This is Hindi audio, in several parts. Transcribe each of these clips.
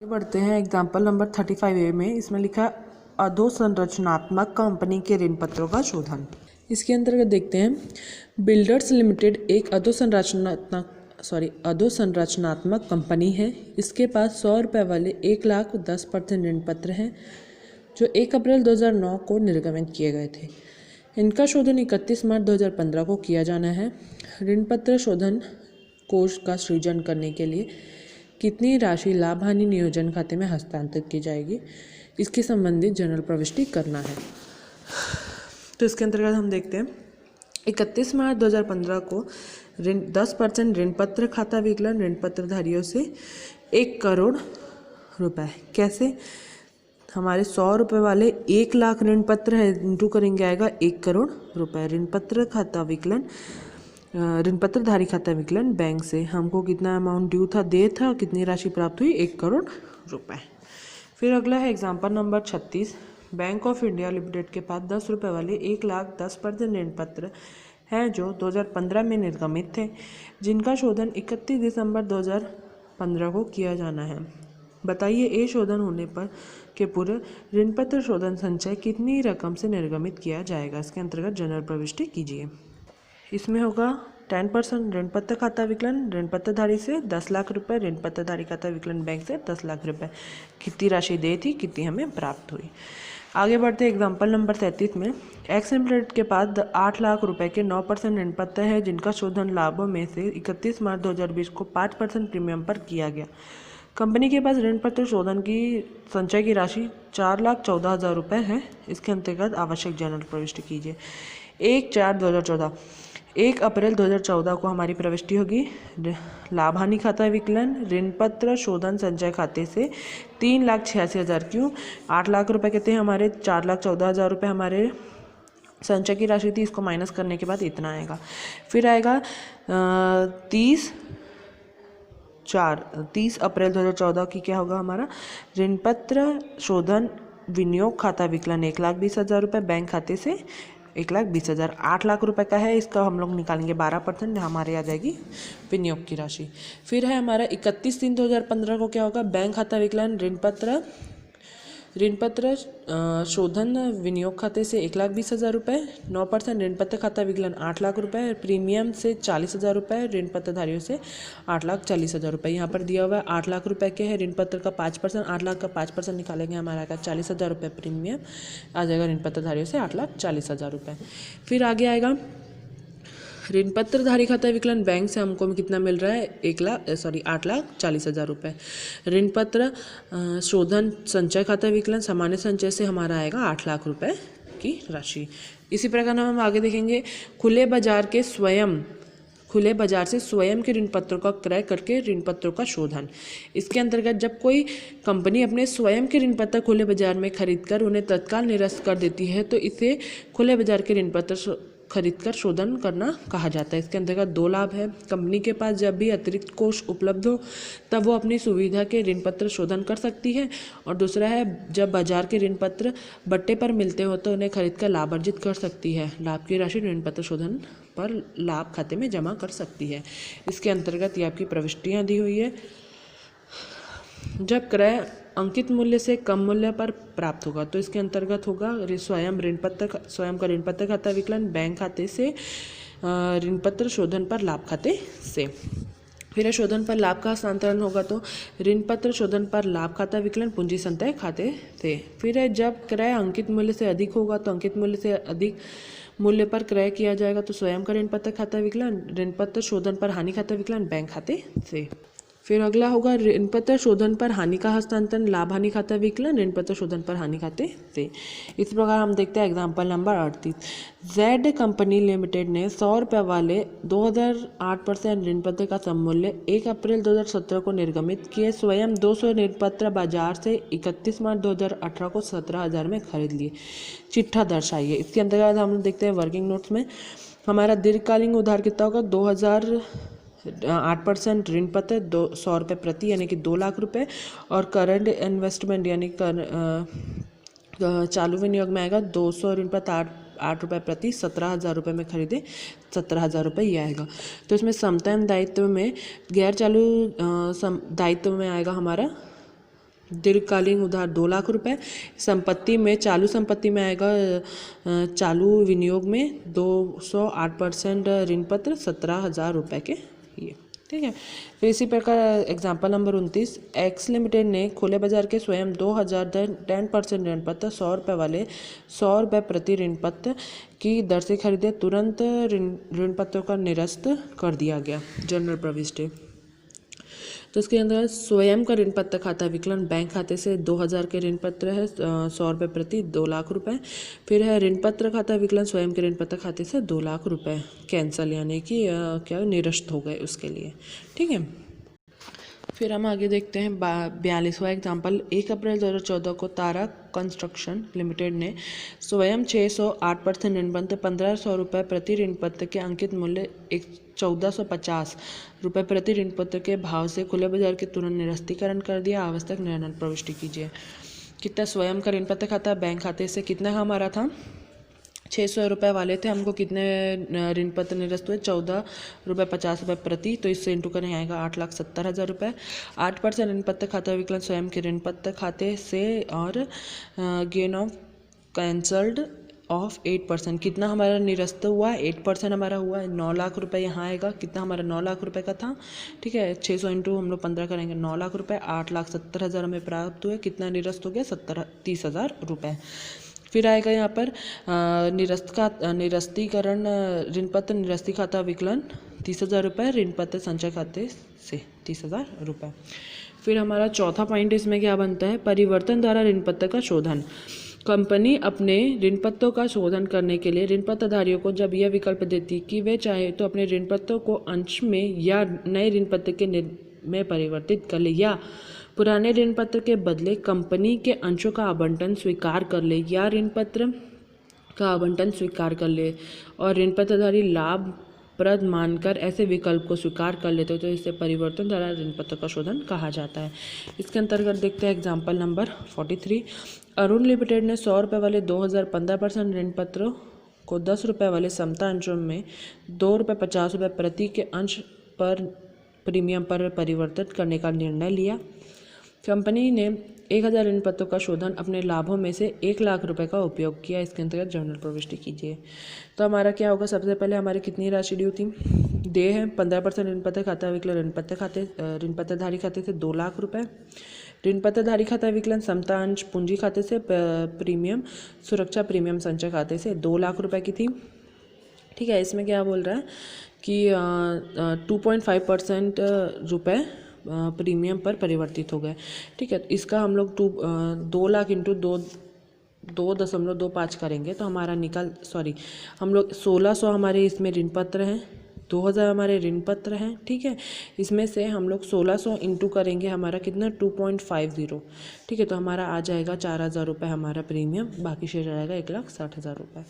आगे बढ़ते हैं एग्जाम्पल नंबर 35A में। इसमें लिखा है अधोसंरचनात्मक कंपनी के ऋण पत्रों का शोधन। इसके अंतर्गत देखते हैं, बिल्डर्स लिमिटेड एक अधोसंरचनात्मक कंपनी है। इसके पास 100 रुपये वाले 1,10,% ऋण पत्र हैं जो 1 अप्रैल 2009 को निर्गमित किए गए थे। इनका शोधन 31 मार्च 2015 को किया जाना है। ऋण पत्र शोधन कोष का सृजन करने के लिए कितनी राशि लाभ हानि नियोजन खाते में हस्तांतरित की जाएगी, इसके संबंधित जनरल प्रविष्टि करना है। तो इसके अंतर्गत हम देखते हैं, 31 मार्च 2015 को 10% ऋण पत्र खाता विकलन ऋण पत्रधारियों से 1 करोड़ रुपए। कैसे? हमारे 100 रुपये वाले 1 लाख ऋण पत्र है, इंटू करेंगे आएगा 1 करोड़ रुपए। ऋण पत्र खाता विकलन ऋण पत्रधारी खाता विकलन बैंक से हमको कितना अमाउंट ड्यू था, दे था, कितनी राशि प्राप्त हुई, 1 करोड़ रुपए। फिर अगला है example number 36। Bank of India limited के पास 10 रुपये वाले 1,10,% ऋण पत्र हैं जो 2015 में निर्गमित थे, जिनका शोधन 31 दिसंबर 2015 को किया जाना है। बताइए ए शोधन होने पर के पूर्व ऋण पत्र शोधन संचय कितनी रकम से निर्गमित किया जाएगा। इसके अंतर्गत जनरल प्रविष्टि कीजिए। इसमें होगा 10% ऋण पत्र खाता विकलन ऋण पत्रधारी से 10 लाख रुपए, ऋण पत्रधारी खाता विकलन बैंक से 10 लाख रुपए। कितनी राशि दी थी, कितनी हमें प्राप्त हुई। आगे बढ़ते एग्जाम्पल नंबर 33 में। एक्स लिमिटेड के पास 8 लाख रुपए के 9% ऋण पत्र है, जिनका शोधन लाभों में से 31 मार्च 2020 को 5% प्रीमियम पर किया गया। कंपनी के पास ऋण पत्र शोधन की संचय की राशि 4,14,000 रुपये है। इसके अंतर्गत आवश्यक जनरल प्रविष्टि कीजिए। 1/4/2014 1 अप्रैल 2014 को हमारी प्रविष्टि होगी। लाभ हानि खाता विकलन ऋण पत्र शोधन संचय खाते से 3,86,000 क्यों 8 लाख रुपए कहते हैं, हमारे 4,14,000 रुपये हमारे संचय की राशि थी। इसको माइनस करने के बाद इतना आएगा। फिर आएगा 30 अप्रैल 2014 की क्या होगा हमारा ऋण पत्र शोधन विनियोग खाता विकलन 1,20,000 रुपये बैंक खाते से 1,20,000। 8 लाख रुपए का है, इसका हम लोग निकालेंगे 12%, हमारे आ जाएगी विनियोग की राशि। फिर है हमारा 31/3/2015 को क्या होगा बैंक खाता विकलन ऋण पत्र शोधन विनियोग खाते से 1,20,000 रुपये। 9% ऋण पत्र खाता विकलन 8 लाख रुपए, प्रीमियम से 40,000 रुपये, ऋण पत्रधारियों से 8,40,000 रुपये। यहाँ पर दिया हुआ है 8 लाख रुपए के है ऋण पत्र का 5%, 8 लाख का 5% निकालेंगे हमारा आएगा 40,000 रुपये, प्रीमियम आ जाएगा ऋण पत्रधारियों से 8,40,000 रुपये। फिर आगे आएगा ऋण पत्रधारी खाता विकलन बैंक से हमको कितना मिल रहा है 8,40,000 रुपये। ऋण पत्र शोधन संचय खाता विकलन सामान्य संचय से हमारा आएगा 8 लाख रुपए की राशि। इसी प्रकार हम आगे देखेंगे खुले बाजार से स्वयं के ऋण पत्रों का क्रय करके ऋण पत्रों का शोधन। इसके अंतर्गत जब कोई कंपनी अपने स्वयं के ऋण पत्र खुले बाजार में खरीदकर उन्हें तत्काल निरस्त कर देती है तो इसे खुले बाजार के ऋण पत्र खरीदकर शोधन करना कहा जाता है। इसके अंतर्गत 2 लाभ है। कंपनी के पास जब भी अतिरिक्त कोष उपलब्ध हो तब वो अपनी सुविधा के ऋण पत्र शोधन कर सकती है, और दूसरा है जब बाजार के ऋण पत्र बट्टे पर मिलते हो तो उन्हें खरीदकर लाभ अर्जित कर सकती है। लाभ की राशि ऋण पत्र शोधन पर लाभ खाते में जमा कर सकती है। इसके अंतर्गत ये आपकी प्रविष्टियाँ दी हुई है। जब क्रय अंकित मूल्य से कम मूल्य पर प्राप्त होगा तो इसके अंतर्गत होगा स्वयं का ऋण पत्र खाता विकलन बैंक खाते से ऋण पत्र शोधन पर लाभ खाते से। फिर शोधन पर लाभ का हस्तांतरण होगा तो ऋण पत्र शोधन पर लाभ खाता विकलन पूंजी संचय खाते से। फिर जब क्रय अंकित मूल्य से अधिक होगा तो अंकित मूल्य से अधिक मूल्य पर क्रय किया जाएगा तो स्वयं का ऋण पत्र खाता विकलन ऋण पत्र शोधन पर हानि खाता विकलन बैंक खाते से। फिर अगला होगा ऋण पत्र शोधन पर हानि का हस्तांतरण लाभ हानि खाता विकलन ऋण पत्र शोधन पर हानि खाते से। इस प्रकार हम देखते हैं example number 38। Z company limited ने 100 रुपये वाले 2008% ऋण पत्र का सममूल्य 1 अप्रैल 2017 को निर्गमित किए। स्वयं 200 ऋण पत्र बाजार से 31 मार्च 2018 को 17,000 में खरीद लिए। चिट्ठा दर्शाइए। इसके अंतर्गत हम देखते हैं वर्किंग नोट्स में हमारा दीर्घकालीन उधार कितना होगा 8% ऋण पत्र 100 रुपये प्रति यानी कि 2 लाख रुपए, और करंट इन्वेस्टमेंट यानी चालू विनियोग में आएगा 200 ऋण पत्र 8 रुपये प्रति 17,000 रुपये में खरीदे 17,000 रुपये ये आएगा। तो इसमें समतन दायित्व में गैर चालू दायित्व में आएगा हमारा दीर्घकालीन उधार 2 लाख रुपए। संपत्ति में चालू संपत्ति में आएगा चालू विनियोग में 208% ऋण पत्र 17,000 रुपये के ये, ठीक है। फिर इसी प्रकार एग्जाम्पल नंबर 29, एक्स लिमिटेड ने खुले बाजार के स्वयं 10% ऋण पत्र 100 रुपये वाले 100 रुपये प्रति ऋण पत्र की दर से खरीदे। तुरंत ऋण पत्रों का निरस्त कर दिया गया, जनरल प्रविष्टि। तो इसके अंदर स्वयं का ऋण पत्र खाता विकलन बैंक खाते से 2000 के ऋण पत्र है 100 रुपये प्रति 2 लाख रुपए। फिर है ऋण पत्र खाता विकलन स्वयं के ऋण पत्र खाते से 2 लाख रुपए कैंसल, यानी कि क्या निरस्त हो गए उसके लिए, ठीक है। फिर हम आगे देखते हैं 42वां एग्जाम्पल। 1 अप्रैल 2014 को तारा कंस्ट्रक्शन लिमिटेड ने स्वयं 608% ऋण पत्र 1500 रुपये प्रति ऋण पत्र के अंकित मूल्य 1450 रुपये प्रति ऋण पत्र के भाव से खुले बाजार के तुरंत निरस्तीकरण कर दिया। आवश्यक निर्णय प्रविष्टि कीजिए। कितना स्वयं का ऋण पत्र खाता बैंक खाते से कितना हमारा था 600 रुपये वाले थे, हमको कितने ऋण पत्र निरस्त हुए 14.50 रुपये प्रति, तो इससे इंटू करने आएगा 8,70,000 रुपये। 8% ऋण पत्र खाता विकलन स्वयं के ऋण पत्र खाते से और गेन ऑफ कैंसल्ड ऑफ 8%, कितना हमारा निरस्त हुआ 8% हमारा हुआ 9 लाख रुपए यहाँ आएगा। कितना हमारा 9 लाख रुपए का था, ठीक है। 600 इंटू हम लोग 15 करेंगे 9 लाख रुपए, 8,70,000 हमें प्राप्त हुए। कितना निरस्त हो गया 30,000 रुपये। फिर आएगा यहाँ पर निरस्तीकरण ऋण पत्र निरस्ती खाता विकलन 30,000 रुपये, ऋण पत्र संचय खाते से 30,000 रुपये। फिर हमारा चौथा पॉइंट इसमें क्या बनता है, परिवर्तन द्वारा ऋण पत्र का शोधन। कंपनी अपने ऋण पत्रों का शोधन करने के लिए ऋण पत्रधारियों को जब यह विकल्प देती कि वे चाहे तो अपने ऋण पत्रों को अंश में या नए ऋण पत्र के में परिवर्तित कर ले, या पुराने ऋण पत्र के बदले कंपनी के अंशों का आवंटन स्वीकार कर ले, या ऋण पत्र का आवंटन स्वीकार कर ले और ऋण पत्रधारी लाभप्रद मानकर ऐसे विकल्प को स्वीकार कर लेते तो इसे परिवर्तन द्वारा ऋण पत्र का शोधन कहा जाता है। इसके अंतर्गत देखते हैं एग्जाम्पल नंबर 43। अरुण लिमिटेड ने 100 रुपये वाले 2015% ऋण पत्रों को 10 रुपये वाले समता अंशों में 2.50 रुपये प्रति के अंश पर प्रीमियम पर परिवर्तित करने का निर्णय लिया। कंपनी ने 1000 ऋण पत्रों का शोधन अपने लाभों में से 1 लाख रुपए का उपयोग किया। इसके अंतर्गत जर्नल प्रविष्टि कीजिए। तो हमारा क्या होगा, सबसे पहले हमारी कितनी राशि ड्यू थी, दे है 15% ऋण पत्र खाता विकलन ऋण पत्रधारी खाते से 2 लाख रुपए, ऋण पत्रधारी खाता विकलन समता अंश पूंजी खाते से प्रीमियम सुरक्षा प्रीमियम संचय खाते से 2 लाख रुपए की थी, ठीक है। इसमें क्या बोल रहा है कि 2.5% रुपये प्रीमियम पर परिवर्तित हो गए, ठीक है। इसका हम लोग 2 लाख इंटू 2.25 करेंगे तो हमारा हम लोग 1600 हमारे इसमें ऋण पत्र हैं, 2000 हमारे ऋण पत्र हैं, ठीक है। इसमें से हम लोग 1600 इंटू करेंगे हमारा कितना 2.50, ठीक है। तो हमारा आ जाएगा 4,000 रुपये हमारा प्रीमियम, बाकी शेष रहेगा 1,60,000 रुपये।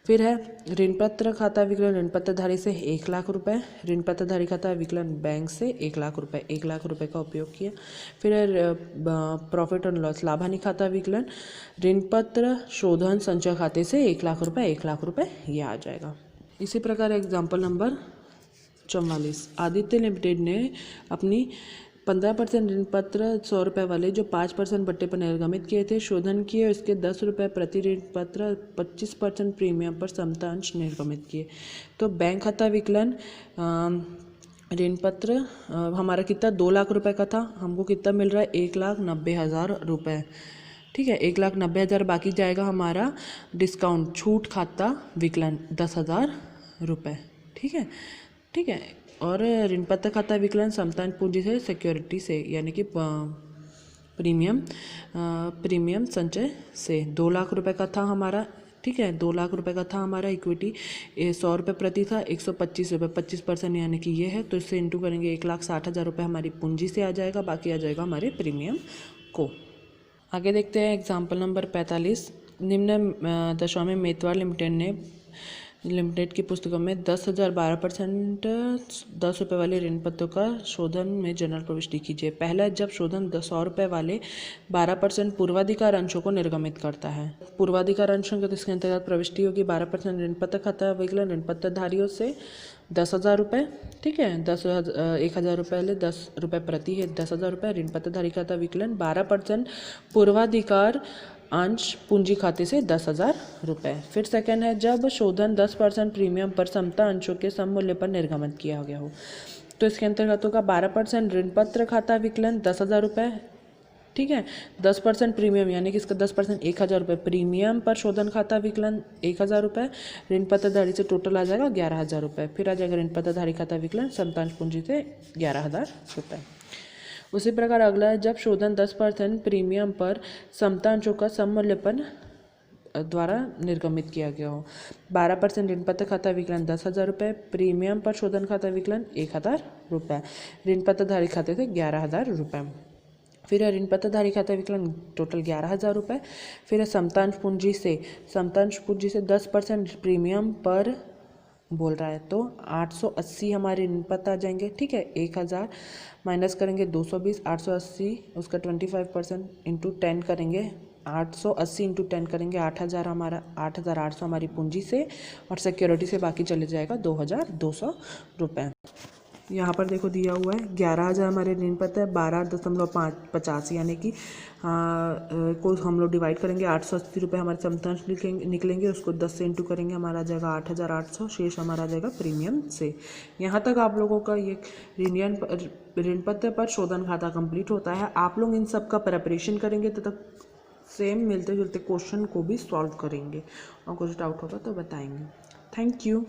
फिर है ऋण पत्र खाता विकलन ऋण पत्रधारी से 1 लाख रुपए, ऋण पत्रधारी खाता विकलन बैंक से 1 लाख रुपए, 1 लाख रुपए का उपयोग किया। फिर है प्रॉफिट एंड लॉस लाभानी खाता विकलन ऋण पत्र शोधन संचय खाते से 1 लाख रुपए, 1 लाख रुपए ये आ जाएगा। इसी प्रकार एग्जाम्पल नंबर 44। आदित्य लिमिटेड ने अपनी 15% ऋण पत्र 100 रुपये वाले जो 5% बट्टे पर निर्गमित किए थे शोधन किए, उसके 10 रुपये प्रति ऋण पत्र 25% प्रीमियम पर समता अंश निर्गमित किए। तो बैंक खाता विकलन ऋण पत्र हमारा कितना 2 लाख रुपए का था, हमको कितना मिल रहा है 1,90,000 रुपये, ठीक है। 1,90,000 बाकी जाएगा हमारा डिस्काउंट छूट खाता विकलन 10,000 रुपये, ठीक है, ठीक है। और ऋण पत्र खाता विकलन समता पूंजी से सिक्योरिटी से यानी कि प्रीमियम संचय से 2 लाख रुपए का था हमारा, ठीक है। 2 लाख रुपए का था हमारा इक्विटी, 100 रुपये प्रति था, 125 रुपये 25% यानी कि ये है, तो इससे इंटू करेंगे 1,60,000 रुपये हमारी पूंजी से आ जाएगा, बाकी आ जाएगा हमारे प्रीमियम को। आगे देखते हैं एग्जाम्पल नंबर 45। निम्न दशाओं में मेतवार लिमिटेड की पुस्तकों में 10,000 12% 10 रुपये वाले ऋण पत्रों का शोधन में जनरल प्रविष्टि कीजिए। पहला, जब शोधन 100 रुपये वाले 12% पूर्वाधिकार अंशों को निर्गमित करता है। पूर्वाधिकार अंशों के इसके अंतर्गत प्रविष्टि होगी 12% ऋण पत्र खाता विकलन ऋण पत्रधारियों से 10,000 रुपये, ठीक है। 1,000 रुपये ले 10 रुपये प्रति है 10,000 रुपये। ऋण पत्रधारी खाता विकलन 12% पूर्वाधिकार अंश पूंजी खाते से 10,000 रुपये। फिर सेकंड है, जब शोधन 10% प्रीमियम पर समता अंशों के सम मूल्य पर निर्गमित किया गया हो, तो इसके अंतर्गत होगा 12% ऋण पत्र खाता विकलन 10,000 रुपये, ठीक है। 10% प्रीमियम यानी कि इसका 10% 1,000 रुपये प्रीमियम पर शोधन खाता विकलन 1,000 रुपये। ऋण पत्रधारी से टोटल आ जाएगा 11,000 रुपये। फिर आ जाएगा ऋण पत्रधारी खाता विकलन समतांश पूंजी से 11,000 रुपये। उसी प्रकार अगला है, जब शोधन 10% प्रीमियम पर समतांशों का सममूल्यपन द्वारा निर्गमित किया गया हो। 12% ऋण पत्र खाता विकलन 10,000 रुपये, प्रीमियम पर शोधन खाता विकलन 1,000 रुपये, ऋण पत्रधारी खाते से 11,000 रुपये। फिर है ऋण पत्रधारी खाता विकलन टोटल 11,000 रुपये। फिर है समतांश पूंजी से 10% प्रीमियम पर बोल रहा है, तो 880 हमारे ऋण पत्र आ जाएंगे, ठीक है। 1,000 माइनस करेंगे 220, 880 उसका 25% इंटू 10 करेंगे, 880 इंटू 10 करेंगे 8,000 हमारा 8,800 हमारी पूंजी से, और सिक्योरिटी से बाकी चले जाएगा 2,200 रुपये। यहाँ पर देखो दिया हुआ है 11,000 हमारे ऋण पत्र है, 12.50 यानी कि को हम लोग डिवाइड करेंगे 880 रुपये हमारे समतांश निकलेंगे, उसको 10 से इंटू करेंगे हमारा आ जाएगा 8,800, शेष हमारा आ जाएगा प्रीमियम से। यहाँ तक आप लोगों का ये ऋण पत्र पर शोधन खाता कंप्लीट होता है। आप लोग इन सब का प्रिपरेशन करेंगे तो तक सेम मिलते जुलते क्वेश्चन को भी सॉल्व करेंगे, और कुछ डाउट होगा तो बताएंगे। Thank you.